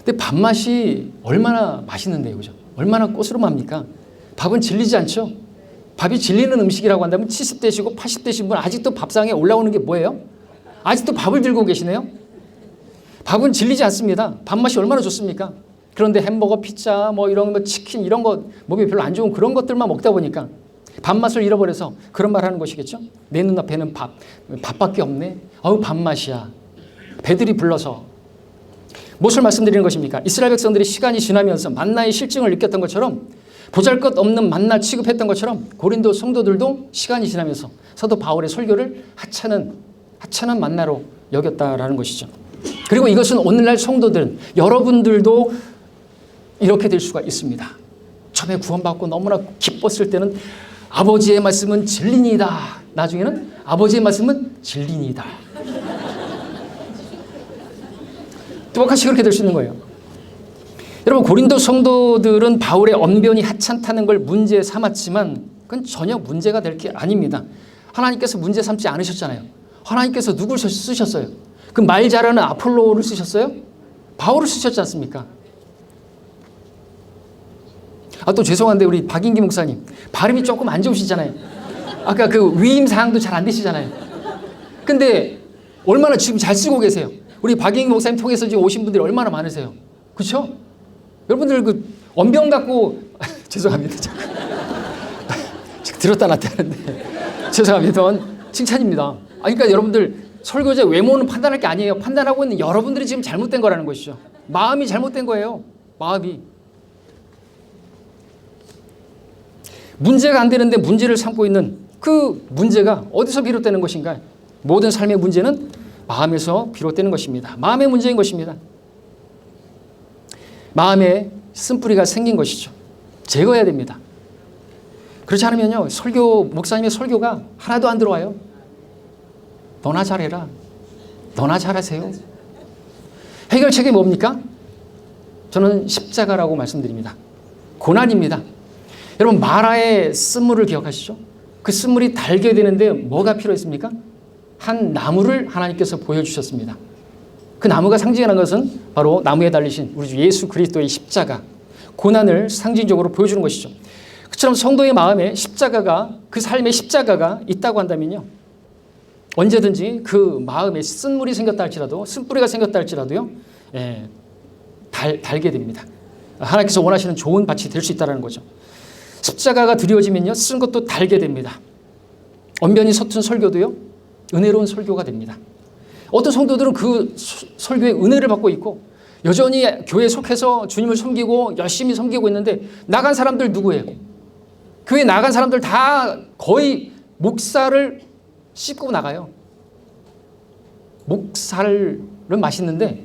근데 밥맛이 얼마나 맛있는데요, 그죠? 얼마나 꼬스름합니까? 밥은 질리지 않죠? 밥이 질리는 음식이라고 한다면 70대시고 80대신 분 아직도 밥상에 올라오는 게 뭐예요? 아직도 밥을 들고 계시네요? 밥은 질리지 않습니다. 밥맛이 얼마나 좋습니까? 그런데 햄버거, 피자, 뭐 이런 거, 치킨 이런 거 몸에 별로 안 좋은 그런 것들만 먹다 보니까 밥맛을 잃어버려서 그런 말 하는 것이겠죠? 내 눈앞에는 밥밖에 없네. 아우 밥맛이야. 배들이 불러서. 무엇을 말씀드리는 것입니까? 이스라엘 백성들이 시간이 지나면서 만나의 실증을 느꼈던 것처럼 보잘것없는 만나 취급했던 것처럼 고린도 성도들도 시간이 지나면서 사도 바울의 설교를 하찮은 만나로 여겼다라는 것이죠. 그리고 이것은 오늘날 성도들 여러분들도 이렇게 될 수가 있습니다. 처음에 구원받고 너무나 기뻤을 때는 아버지의 말씀은 진리니다. 나중에는 아버지의 말씀은 진리니다. 똑같이 그렇게 될 수 있는 거예요. 여러분 고린도 성도들은 바울의 언변이 하찮다는 걸 문제 삼았지만 그건 전혀 문제가 될 게 아닙니다. 하나님께서 문제 삼지 않으셨잖아요. 하나님께서 누굴 쓰셨어요? 그 말 잘하는 아폴로를 쓰셨어요? 바울을 쓰셨지 않습니까? 또 죄송한데 우리 박인기 목사님 발음이 조금 안 좋으시잖아요. 아까 그 위임 사항도 잘 안 되시잖아요. 근데 얼마나 지금 잘 쓰고 계세요. 우리 박인기 목사님 통해서 지금 오신 분들이 얼마나 많으세요. 그렇죠? 여러분들 그 언변 갖고 죄송합니다. 들었다 놨다 하는데 죄송합니다. 칭찬입니다. 그러니까 여러분들 설교자 외모는 판단할 게 아니에요. 판단하고 있는 여러분들이 지금 잘못된 거라는 것이죠. 마음이 잘못된 거예요. 마음이. 문제가 안 되는데 문제를 삼고 있는 그 문제가 어디서 비롯되는 것인가? 모든 삶의 문제는 마음에서 비롯되는 것입니다. 마음의 문제인 것입니다. 마음에 쓴뿌리가 생긴 것이죠. 제거해야 됩니다. 그렇지 않으면요, 목사님의 설교가 하나도 안 들어와요. 너나 잘해라. 너나 잘하세요. 해결책이 뭡니까? 저는 십자가라고 말씀드립니다. 고난입니다. 여러분, 마라의 쓴물을 기억하시죠? 그 쓴물이 달게 되는데 뭐가 필요했습니까? 한 나무를 하나님께서 보여주셨습니다. 그 나무가 상징하는 것은 바로 나무에 달리신 우리 주 예수 그리스도의 십자가, 고난을 상징적으로 보여주는 것이죠. 그처럼 성도의 마음에 십자가가, 그 삶의 십자가가 있다고 한다면요, 언제든지 그 마음에 쓴물이 생겼다 할지라도, 쓴뿌리가 생겼다 할지라도요, 달게 됩니다. 하나님께서 원하시는 좋은 밭이 될 수 있다는 거죠. 십자가가 드리워지면요, 쓴 것도 달게 됩니다. 언변이 서툰 설교도요, 은혜로운 설교가 됩니다. 어떤 성도들은 그 설교에 은혜를 받고 있고 여전히 교회에 속해서 주님을 섬기고 열심히 섬기고 있는데, 나간 사람들 누구예요? 교회 나간 사람들 다 거의 목살을 씹고 나가요. 목살은 맛있는데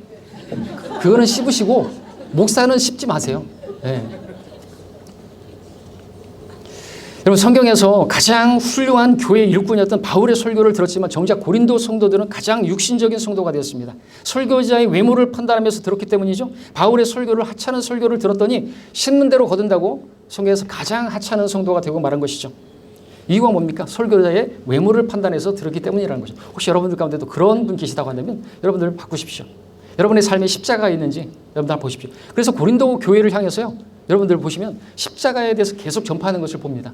그거는 씹으시고 목살은 씹지 마세요. 여러분, 성경에서 가장 훌륭한 교회 일꾼이었던 바울의 설교를 들었지만 정작 고린도 성도들은 가장 육신적인 성도가 되었습니다. 설교자의 외모를 판단하면서 들었기 때문이죠. 바울의 설교를 하찮은 설교를 들었더니 심는 대로 거둔다고 성경에서 가장 하찮은 성도가 되고 말한 것이죠. 이유가 뭡니까? 설교자의 외모를 판단해서 들었기 때문이라는 거죠. 혹시 여러분들 가운데도 그런 분 계시다고 한다면 여러분들 바꾸십시오. 여러분의 삶에 십자가가 있는지 여러분들 한번 보십시오. 그래서 고린도 교회를 향해서요, 여러분들 보시면 십자가에 대해서 계속 전파하는 것을 봅니다.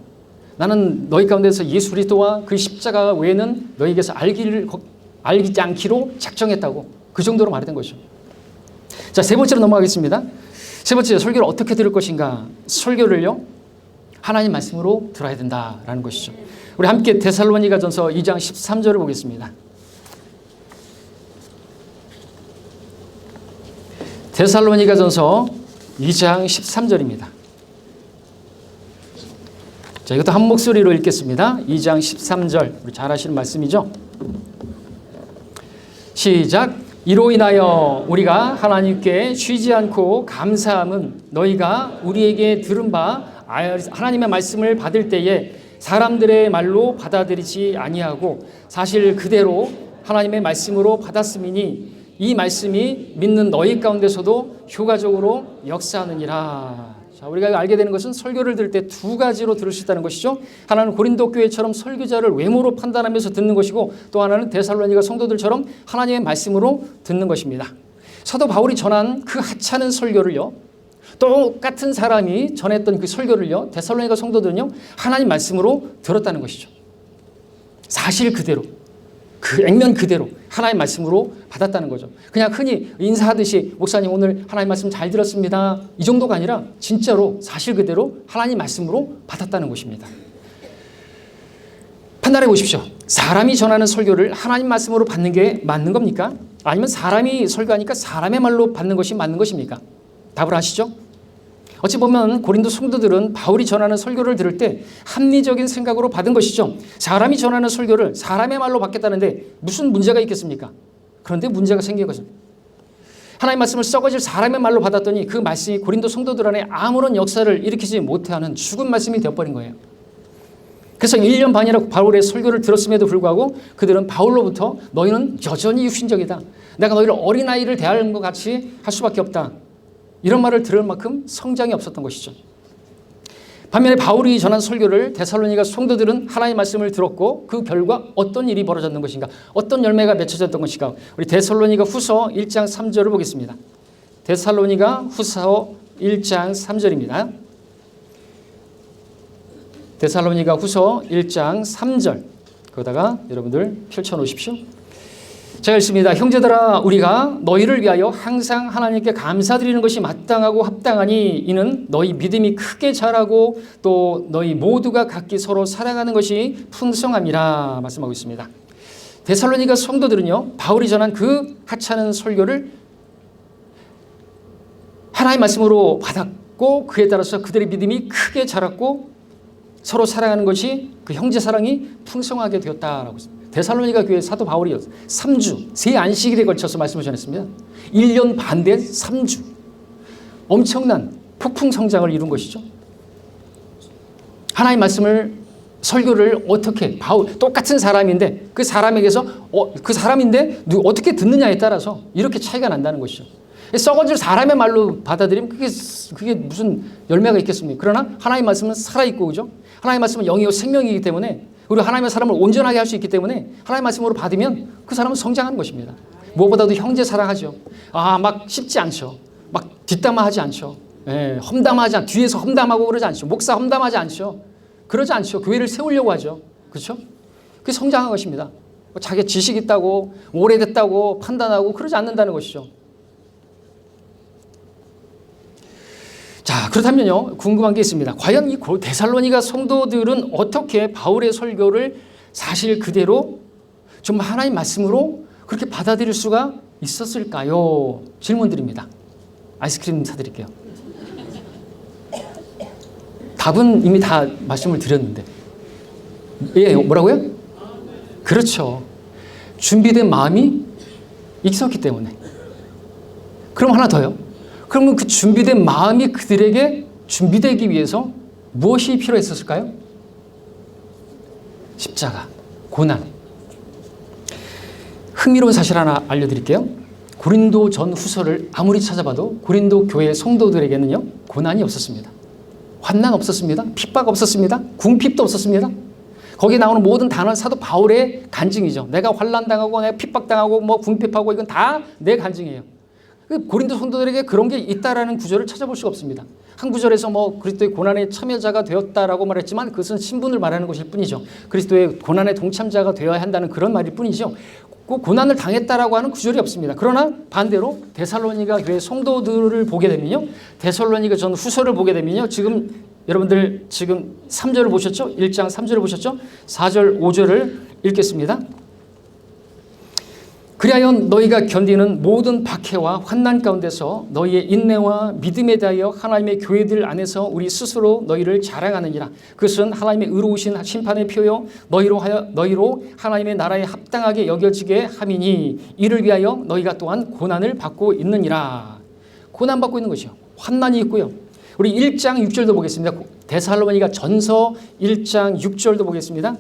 나는 너희 가운데서 예수 그리스도와 그 십자가 외에는 너희에게서 알지 않기로 작정했다고, 그 정도로 말했던 것이죠. 자, 세 번째로 넘어가겠습니다. 세 번째, 설교를 어떻게 들을 것인가? 설교를요, 하나님 말씀으로 들어야 된다라는 것이죠. 우리 함께 데살로니가전서 2장 13절을 보겠습니다. 데살로니가전서 2장 13절입니다. 자, 이것도 한 목소리로 읽겠습니다. 2장 13절. 우리 잘 아시는 말씀이죠? 시작. 이로 인하여 우리가 하나님께 쉬지 않고 감사함은 너희가 우리에게 들은 바 하나님의 말씀을 받을 때에 사람들의 말로 받아들이지 아니하고 사실 그대로 하나님의 말씀으로 받았음이니 이 말씀이 믿는 너희 가운데서도 효과적으로 역사하느니라. 자, 우리가 알게 되는 것은 설교를 들을 때 두 가지로 들을 수 있다는 것이죠. 하나는 고린도 교회처럼 설교자를 외모로 판단하면서 듣는 것이고, 또 하나는 데살로니가 성도들처럼 하나님의 말씀으로 듣는 것입니다. 사도 바울이 전한 그 하찮은 설교를요, 똑같은 사람이 전했던 그 설교를요, 데살로니가 성도들은요, 하나님 말씀으로 들었다는 것이죠. 사실 그대로, 그 액면 그대로 하나님 말씀으로 받았다는 거죠. 그냥 흔히 인사하듯이 목사님 오늘 하나님 말씀 잘 들었습니다, 이 정도가 아니라 진짜로 사실 그대로 하나님 말씀으로 받았다는 것입니다. 판단해 보십시오. 사람이 전하는 설교를 하나님 말씀으로 받는 게 맞는 겁니까? 아니면 사람이 설교하니까 사람의 말로 받는 것이 맞는 것입니까? 답을 아시죠? 어찌 보면 고린도 성도들은 바울이 전하는 설교를 들을 때 합리적인 생각으로 받은 것이죠. 사람이 전하는 설교를 사람의 말로 받겠다는데 무슨 문제가 있겠습니까? 그런데 문제가 생긴 것은 하나님 말씀을 썩어질 사람의 말로 받았더니 그 말씀이 고린도 성도들 안에 아무런 역사를 일으키지 못하는 죽은 말씀이 되어버린 거예요. 그래서 1년 반이나 바울의 설교를 들었음에도 불구하고 그들은 바울로부터 너희는 여전히 육신적이다, 내가 너희를 어린아이를 대하는 것 같이 할 수밖에 없다, 이런 말을 들을 만큼 성장이 없었던 것이죠. 반면에 바울이 전한 설교를 데살로니가 성도들은 하나님의 말씀을 들었고 그 결과 어떤 일이 벌어졌는 것인가, 어떤 열매가 맺혀졌던 것인가. 우리 데살로니가 후서 1장 3절을 보겠습니다. 데살로니가 후서 1장 3절입니다. 데살로니가 후서 1장 3절, 거기다가 여러분들 펼쳐놓으십시오. 제가 읽습니다. 형제들아, 우리가 너희를 위하여 항상 하나님께 감사드리는 것이 마땅하고 합당하니 이는 너희 믿음이 크게 자라고 또 너희 모두가 각기 서로 사랑하는 것이 풍성함이라 말씀하고 있습니다. 데살로니가 성도들은요, 바울이 전한 그 하찮은 설교를 하나님의 말씀으로 받았고 그에 따라서 그들의 믿음이 크게 자랐고 서로 사랑하는 것이 그 형제 사랑이 풍성하게 되었다라고 했습니다. 데살로니가 교회 사도 바울이 3주, 세 안식일에 걸쳐서 말씀을 전했습니다. 1년 반 된 3주. 엄청난 폭풍 성장을 이룬 것이죠. 하나님의 말씀을 설교를 어떻게 똑같은 사람인데 그 사람에게서 그 사람인데 어떻게 듣느냐에 따라서 이렇게 차이가 난다는 것이죠. 썩어질 사람의 말로 받아들이면 그게 무슨 열매가 있겠습니까? 그러나 하나님의 말씀은 살아있고, 그죠? 하나님의 말씀은 영이요 생명이기 때문에, 그리고 하나님의 사람을 온전하게 할 수 있기 때문에 하나님의 말씀으로 받으면 그 사람은 성장하는 것입니다. 무엇보다도 형제 사랑하죠. 막 쉽지 않죠. 막 뒷담화하지 않죠. 험담하지 않죠. 뒤에서 험담하고 그러지 않죠. 목사 험담하지 않죠. 그러지 않죠. 교회를 세우려고 하죠. 그렇죠? 그게 성장한 것입니다. 자기 지식 있다고 오래됐다고 판단하고 그러지 않는다는 것이죠. 자, 그렇다면요, 궁금한 게 있습니다. 과연 이 데살로니가 성도들은 어떻게 바울의 설교를 사실 그대로 좀 하나님 말씀으로 그렇게 받아들일 수가 있었을까요? 질문 드립니다. 아이스크림 사드릴게요. 답은 이미 다 말씀을 드렸는데. 예, 뭐라고요? 그렇죠. 준비된 마음이 있었기 때문에. 그럼 하나 더요. 그러면 그 준비된 마음이 그들에게 준비되기 위해서 무엇이 필요했었을까요? 십자가, 고난. 흥미로운 사실 하나 알려드릴게요. 고린도 전 후서를 아무리 찾아봐도 고린도 교회 성도들에게는요, 고난이 없었습니다. 환난 없었습니다. 핍박 없었습니다. 궁핍도 없었습니다. 거기에 나오는 모든 단어는 사도 바울의 간증이죠. 내가 환난당하고 내가 핍박당하고 뭐 궁핍하고 이건 다 내 간증이에요. 고린도 성도들에게 그런 게 있다라는 구절을 찾아볼 수가 없습니다. 한 구절에서 뭐 그리스도의 고난의 참여자가 되었다라고 말했지만 그것은 신분을 말하는 것일 뿐이죠. 그리스도의 고난의 동참자가 되어야 한다는 그런 말일 뿐이죠. 그 고난을 당했다라고 하는 구절이 없습니다. 그러나 반대로 데살로니가 교회 성도들을 보게 되면요, 데살로니가 전 후서를 보게 되면요, 지금 여러분들 지금 3절을 보셨죠? 1장 3절을 보셨죠? 4절 5절을 읽겠습니다. 그리하여 너희가 견디는 모든 박해와 환난 가운데서 너희의 인내와 믿음에 대하여 하나님의 교회들 안에서 우리 스스로 너희를 자랑하느니라. 그것은 하나님의 의로우신 심판의 표요 너희로 하나님의 나라에 합당하게 여겨지게 함이니 이를 위하여 너희가 또한 고난을 받고 있느니라. 고난받고 있는 것이요. 환난이 있고요. 우리 1장 6절도 보겠습니다. 데살로니가 전서 1장 6절도 보겠습니다.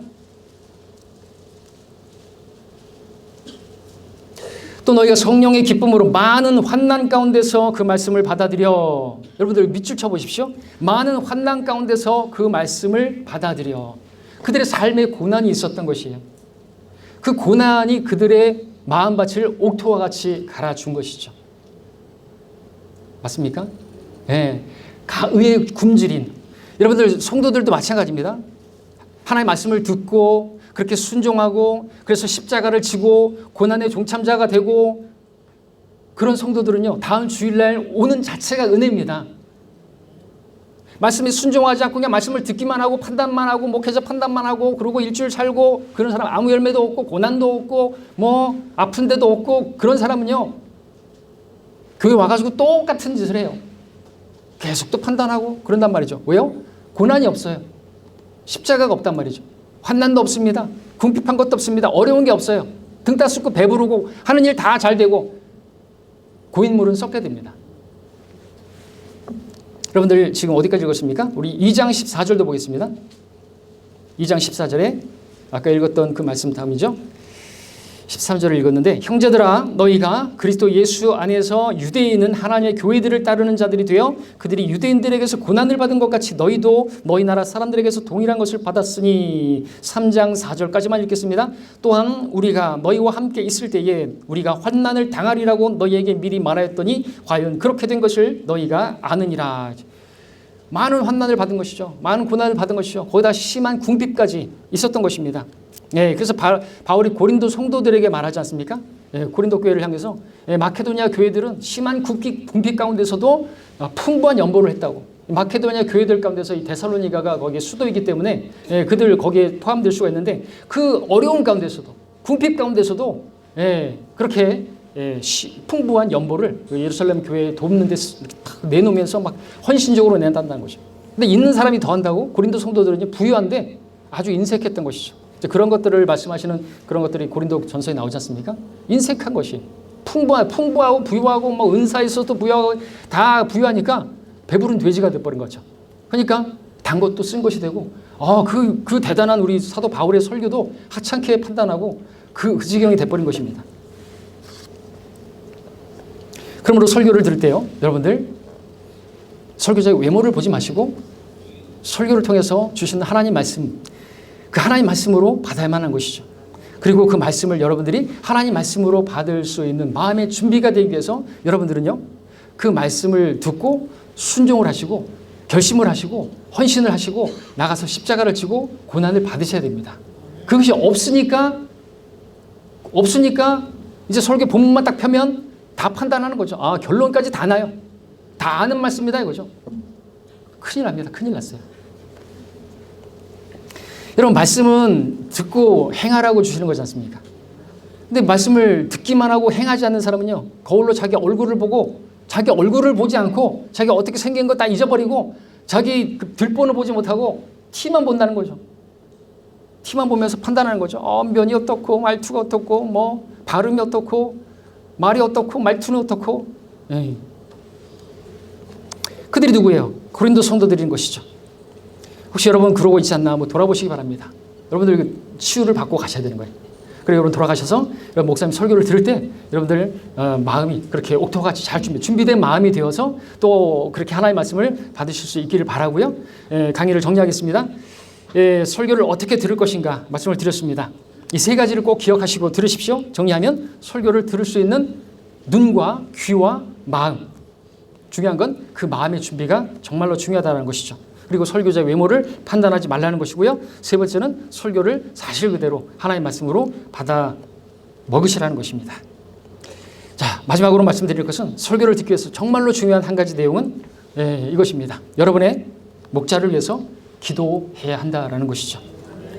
또 너희가 성령의 기쁨으로 많은 환난 가운데서 그 말씀을 받아들여. 여러분들 밑줄 쳐보십시오. 많은 환난 가운데서 그 말씀을 받아들여. 그들의 삶에 고난이 있었던 것이에요. 그 고난이 그들의 마음밭을 옥토와 같이 갈아준 것이죠. 맞습니까? 네. 의에 굶주린 여러분들 성도들도 마찬가지입니다. 하나님의 말씀을 듣고 그렇게 순종하고 그래서 십자가를 지고 고난의 동참자가 되고 그런 성도들은요, 다음 주일날 오는 자체가 은혜입니다. 말씀에 순종하지 않고 그냥 말씀을 듣기만 하고 판단만 하고 목회자 판단만 하고 그러고 일주일 살고 그런 사람 아무 열매도 없고 고난도 없고 뭐 아픈 데도 없고 그런 사람은요, 교회 와가지고 똑같은 짓을 해요. 계속 또 판단하고 그런단 말이죠. 왜요? 고난이 없어요. 십자가가 없단 말이죠. 환난도 없습니다. 궁핍한 것도 없습니다. 어려운 게 없어요. 등 따숩고 배부르고 하는 일 다 잘 되고 고인물은 썩게 됩니다. 여러분들 지금 어디까지 읽었습니까? 우리 2장 14절도 보겠습니다. 2장 14절에 아까 읽었던 그 말씀 다음이죠. 13절을 읽었는데 형제들아 너희가 그리스도 예수 안에서 유대인은 하나님의 교회들을 따르는 자들이 되어 그들이 유대인들에게서 고난을 받은 것 같이 너희도 너희 나라 사람들에게서 동일한 것을 받았으니 3장 4절까지만 읽겠습니다. 또한 우리가 너희와 함께 있을 때에 우리가 환난을 당하리라고 너희에게 미리 말하였더니 과연 그렇게 된 것을 너희가 아느니라. 많은 환난을 받은 것이죠. 많은 고난을 받은 것이죠. 거기다 심한 궁핍까지 있었던 것입니다. 예, 그래서 바울이 고린도 성도들에게 말하지 않습니까? 예, 고린도 교회를 향해서 마케도니아 교회들은 심한 궁핍 가운데서도 풍부한 연보를 했다고. 마케도니아 교회들 가운데서 이 데살로니가가 거기에 수도이기 때문에 그들 거기에 포함될 수가 있는데 그 어려운 가운데서도 궁핍 가운데서도 그렇게 풍부한 연보를 예루살렘 교회에 돕는 데 내놓으면서 막 헌신적으로 낸다는 것이죠. 근데 있는 사람이 더 한다고? 고린도 성도들은 부유한데 아주 인색했던 것이죠. 그런 것들을 말씀하시는 그런 것들이 고린도 전서에 나오지 않습니까? 인색한 것이. 풍부하고 부유하고 뭐 은사 있어도 부유하고 다 부유하니까 배부른 돼지가 돼버린 거죠. 그러니까 단 것도 쓴 것이 되고 그 대단한 우리 사도 바울의 설교도 하찮게 판단하고 그 지경이 돼버린 것입니다. 그러므로 설교를 들을 때요, 여러분들 설교자의 외모를 보지 마시고 설교를 통해서 주시는 하나님 말씀, 그 하나님 말씀으로 받아야만 하는 것이죠. 그리고 그 말씀을 여러분들이 하나님 말씀으로 받을 수 있는 마음의 준비가 되기 위해서 여러분들은요, 그 말씀을 듣고 순종을 하시고 결심을 하시고 헌신을 하시고 나가서 십자가를 지고 고난을 받으셔야 됩니다. 그것이 없으니까 이제 설교 본문만 딱 펴면 다 판단하는 거죠. 결론까지 다 나요. 다 아는 말씀이다 이거죠. 큰일 납니다. 큰일 났어요. 여러분, 말씀은 듣고 행하라고 주시는 거지 않습니까? 근데 말씀을 듣기만 하고 행하지 않는 사람은요, 거울로 자기 얼굴을 보고 자기 얼굴을 보지 않고 자기가 어떻게 생긴 거 다 잊어버리고 자기 들본을 보지 못하고 티만 본다는 거죠. 티만 보면서 판단하는 거죠. 면이 어떻고 말투가 어떻고 뭐 발음이 어떻고 말이 어떻고 말투는 어떻고. 그들이 누구예요? 고린도 성도들인 것이죠. 혹시 여러분 그러고 있지 않나 한번 돌아보시기 바랍니다. 여러분들 치유를 받고 가셔야 되는 거예요. 그리고 여러분 돌아가셔서 여러분 목사님 설교를 들을 때 여러분들 마음이 그렇게 옥토같이 잘 준비된 마음이 되어서 또 그렇게 하나님의 말씀을 받으실 수 있기를 바라고요. 강의를 정리하겠습니다. 설교를 어떻게 들을 것인가 말씀을 드렸습니다. 이 세 가지를 꼭 기억하시고 들으십시오. 정리하면 설교를 들을 수 있는 눈과 귀와 마음, 중요한 건 그 마음의 준비가 정말로 중요하다는 것이죠. 그리고 설교자의 외모를 판단하지 말라는 것이고요. 세 번째는 설교를 사실 그대로 하나님의 말씀으로 받아 먹으시라는 것입니다. 자, 마지막으로 말씀드릴 것은 설교를 듣기 위해서 정말로 중요한 한 가지 내용은 이것입니다. 여러분의 목자를 위해서 기도해야 한다라는 것이죠.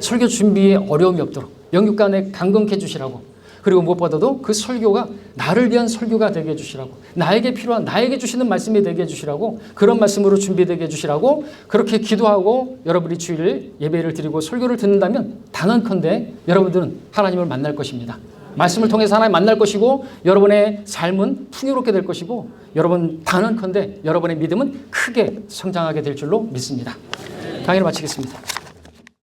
설교 준비에 어려움이 없도록 영육간에 강건케 해주시라고, 그리고 무엇보다도 그 설교가 나를 위한 설교가 되게 해주시라고, 나에게 필요한, 나에게 주시는 말씀이 되게 해주시라고, 그런 말씀으로 준비되게 해주시라고 그렇게 기도하고 여러분이 주일 예배를 드리고 설교를 듣는다면 단언컨대 여러분들은 하나님을 만날 것입니다. 말씀을 통해서 하나님 만날 것이고 여러분의 삶은 풍요롭게 될 것이고 여러분 단언컨대 여러분의 믿음은 크게 성장하게 될 줄로 믿습니다. 강의를 마치겠습니다.